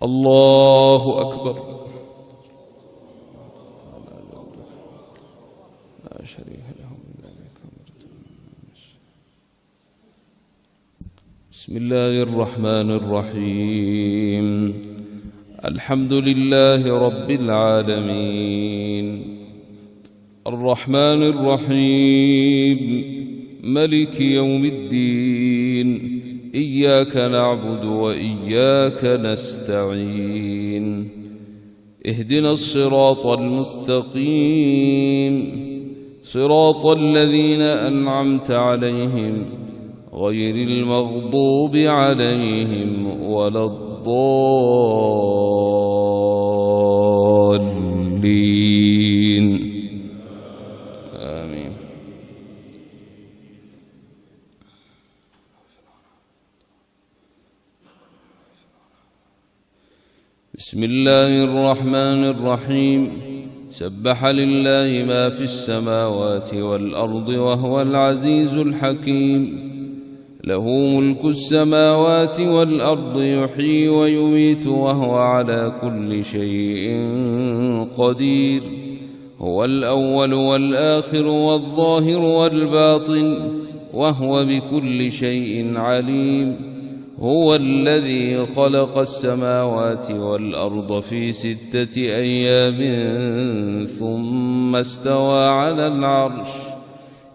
الله أكبر. لا شريك له. بسم الله الرحمن الرحيم. الحمد لله رب العالمين الرحمن الرحيم ملك يوم الدين إياك نعبد وإياك نستعين اهدنا الصراط المستقيم صراط الذين أنعمت عليهم غير المغضوب عليهم ولا الضالين آمين. بسم الله الرحمن الرحيم. سبح لله ما في السماوات والأرض وهو العزيز الحكيم. له ملك السماوات والأرض يحيي ويميت وهو على كل شيء قدير. هو الأول والآخر والظاهر والباطن وهو بكل شيء عليم. هو الذي خلق السماوات والأرض في 6 أيام ثم استوى على العرش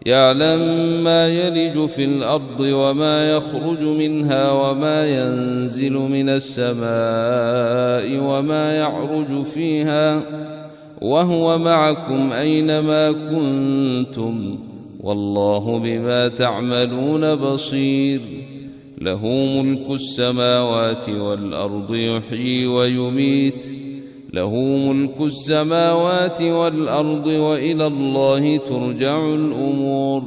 يعلم ما يلج في الأرض وما يخرج منها وما ينزل من السماء وما يعرج فيها وهو معكم أينما كنتم والله بما تعملون بصير. له ملك السماوات والأرض يحيي ويميت. له ملك السماوات والأرض وإلى الله ترجع الأمور.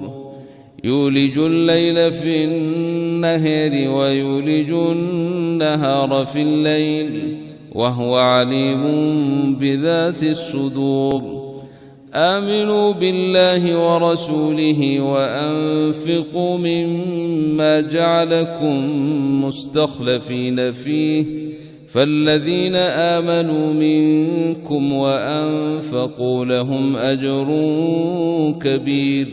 يولج الليل في النهار ويولج النهار في الليل وهو عليم بذات الصدور. آمنوا بالله ورسوله وأنفقوا مما جعلكم مستخلفين فيه فالذين آمنوا منكم وأنفقوا لهم أجر كبير.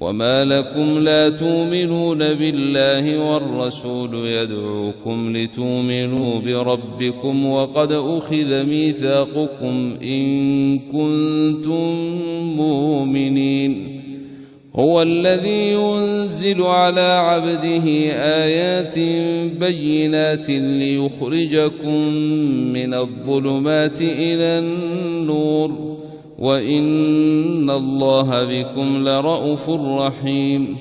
وما لكم لا تؤمنون بالله والرسول يدعوكم لتؤمنوا بربكم وقد أخذ ميثاقكم إن كنتم مؤمنين. هو الذي ينزل على عبده آيات بينات ليخرجكم من الظلمات إلى النور وإن الله بكم لرءوف رحيم.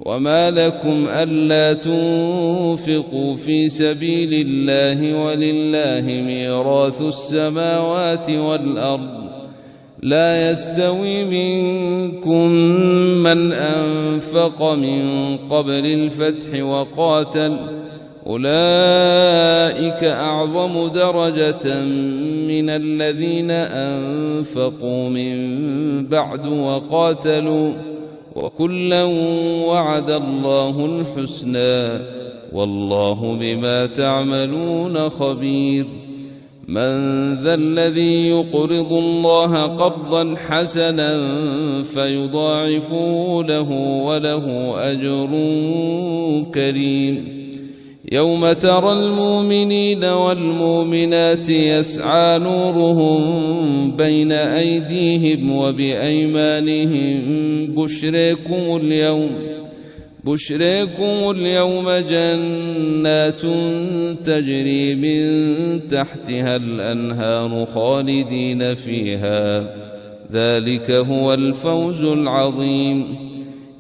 وما لكم ألا تنفقوا في سبيل الله ولله ميراث السماوات والأرض لا يستوي منكم من أنفق من قبل الفتح وقاتل أولئك أعظم درجة من الذين أنفقوا من بعد وقاتلوا وكلا وعد الله الحسنى والله بما تعملون خبير. من ذا الذي يقرض الله قرضا حسنا فيضاعفه له وله أجر كريم. يوم ترى المؤمنين والمؤمنات يسعى نورهم بين أيديهم وبأيمانهم بشريكم اليوم جنات تجري من تحتها الأنهار خالدين فيها ذلك هو الفوز العظيم.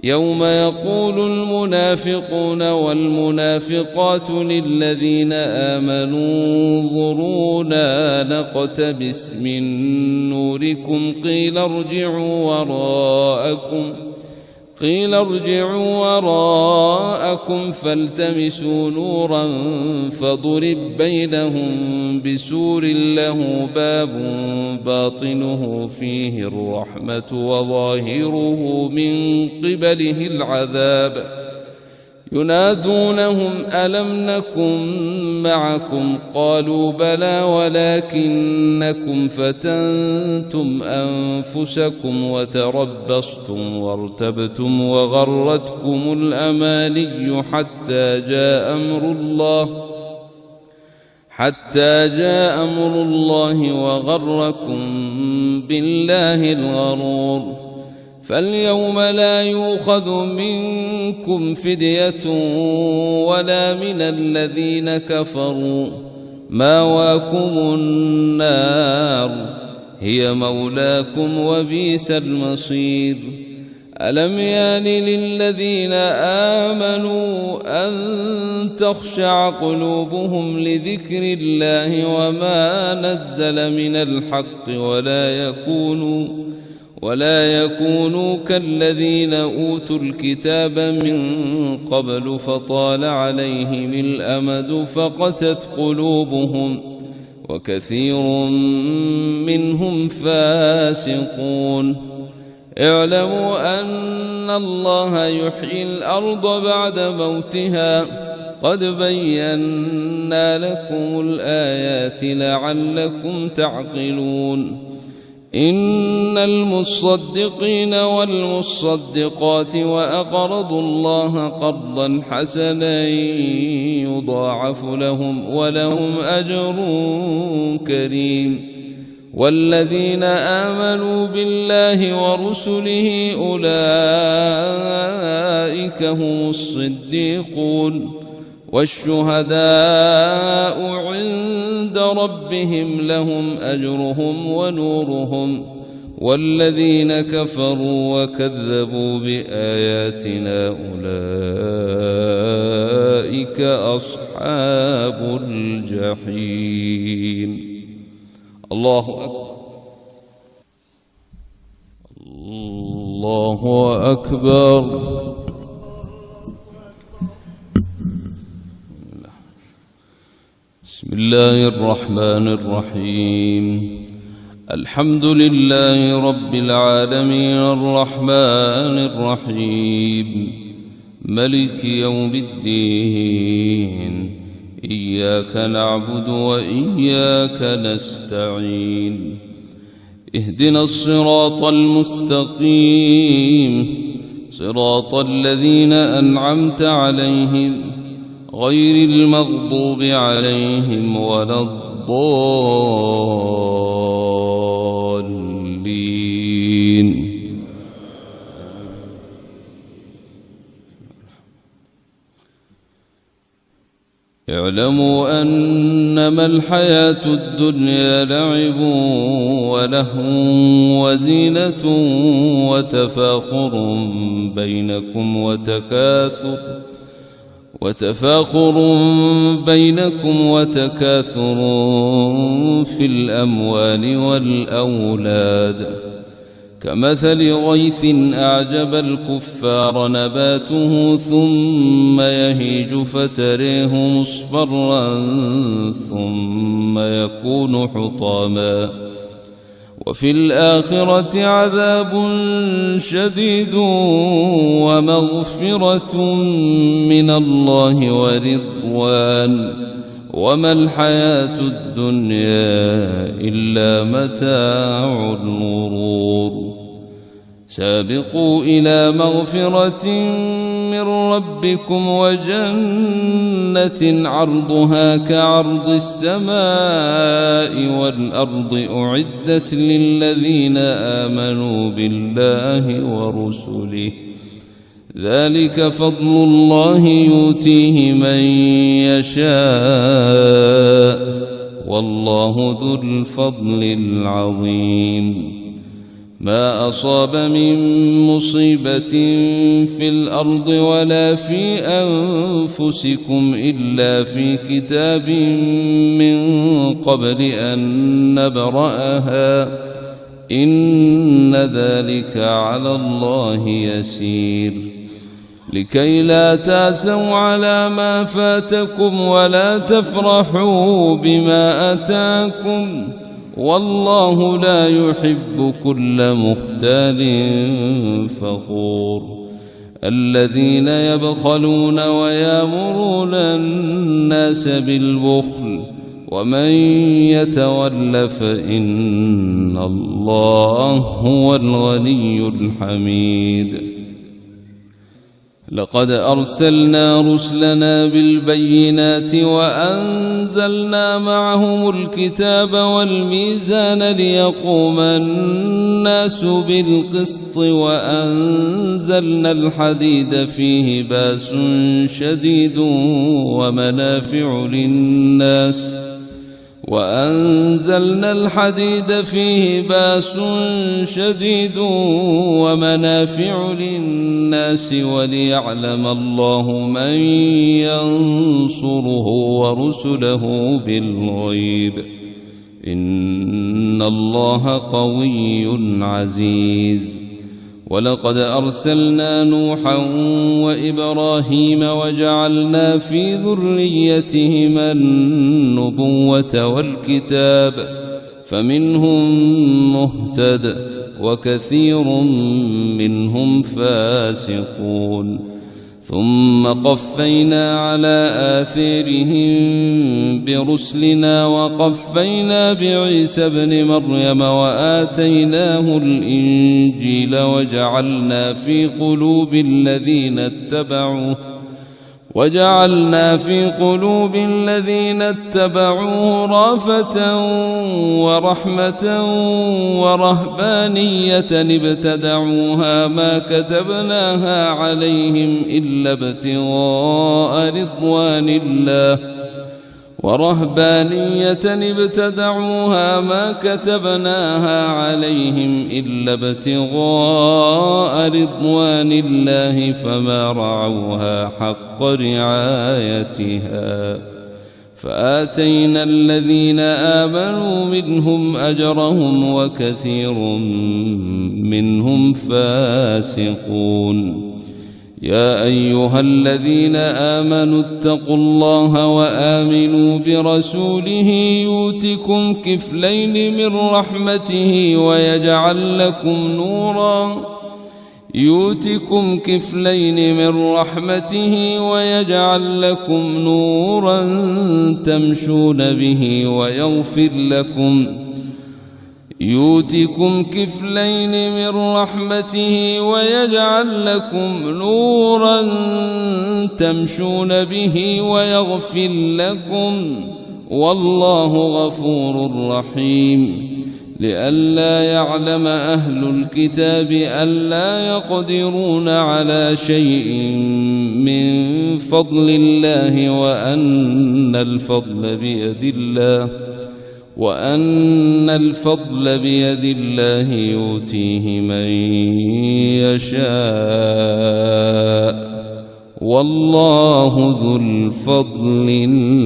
يوم يقول المنافقون والمنافقات للذين آمنوا انظرونا نقتبس من نوركم قيل ارجعوا وراءكم فالتمسوا نورا فضرب بينهم بسور له باب باطنه فيه الرحمة وظاهره من قبله العذاب. ينادونهم ألم نكن معكم قالوا بلى ولكنكم فتنتم أنفسكم وتربصتم وارتبتم وغرتكم الأماني حتى جاء أمر الله وغركم بالله الغرور فاليوم لا يؤخذ منكم فدية ولا من الذين كفروا ماواكم النار هي مولاكم وبئس المصير ألم يان للذين آمنوا أن تخشع قلوبهم لذكر الله وما نزل من الحق ولا يكونوا كالذين أوتوا الكتاب من قبل فطال عليهم الأمد فقست قلوبهم وكثير منهم فاسقون اعلموا أن الله يحيي الأرض بعد موتها قد بينا لكم الآيات لعلكم تعقلون إن المصدقين والمصدقات وأقرضوا الله قرضا حسنا يضاعف لهم ولهم أجر كريم والذين آمنوا بالله ورسله أولئك هم الصديقون والشهداء عند ربهم لهم أجرهم ونورهم والذين كفروا وكذبوا بآياتنا أولئك أصحاب الجحيم. الله أكبر الله أكبر. بسم الله الرحمن الرحيم الحمد لله رب العالمين الرحمن الرحيم ملك يوم الدين إياك نعبد وإياك نستعين اهدنا الصراط المستقيم صراط الذين أنعمت عليهم غير المغضوب عليهم ولا الضالين. اعلموا أنما الحياة الدنيا لعب ولهو وزينة وتفاخر بينكم وتكاثر في الأموال والأولاد كمثل غيث أعجب الكفار نباته ثم يهيج فتريه مصفرا ثم يكون حطاما وفي الآخرة عذاب شديد ومغفرة من الله ورضوان وما الحياة الدنيا إلا متاع الغرور. سابقوا إلى مغفرة من ربكم وجنة عرضها كعرض السماء والأرض أعدت للذين آمنوا بالله ورسله ذلك فضل الله يؤتيه من يشاء والله ذو الفضل العظيم. ما أصاب من مصيبة في الأرض ولا في أنفسكم إلا في كتاب من قبل أن نبرأها إن ذلك على الله يسير. لكي لا تأسوا على ما فاتكم ولا تفرحوا بما أتاكم والله لا يحب كل مختال فخور. الذين يبخلون ويامرون الناس بالبخل ومن يتول فإن الله هو الغني الحميد. لقد أرسلنا رسلنا بالبينات وأنزلنا معهم الكتاب والميزان ليقوم الناس بالقسط وأنزلنا الحديد فيه بأس شديد ومنافع للناس وليعلم الله من ينصره ورسله بالغيب إن الله قوي عزيز. ولقد أرسلنا نوحا وإبراهيم وجعلنا في ذريتهما النبوة والكتاب فمنهم مهتد وكثير منهم فاسقون. ثم قفينا على آثارهم برسلنا وقفينا بعيسى ابن مريم وآتيناه الإنجيل وجعلنا في قلوب الذين اتبعوه رأفة ورحمة ورهبانية ابتدعوها ما كتبناها عليهم إلا ابتغاء رضوان الله فما رعوها حق رعايتها فآتينا الذين آمنوا منهم أجرهم وكثير منهم فاسقون. يا أيها الذين آمنوا اتقوا الله وآمنوا برسوله يؤتكم كفلين من رحمته ويجعل لكم نورا تمشون به ويغفر لكم والله غفور رحيم. لئلا يعلم أهل الكتاب ألا يقدرون على شيء من فضل الله وأن الفضل بيد الله يؤتيه من يشاء والله ذو الفضل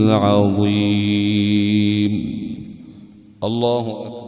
العظيم. الله أكبر.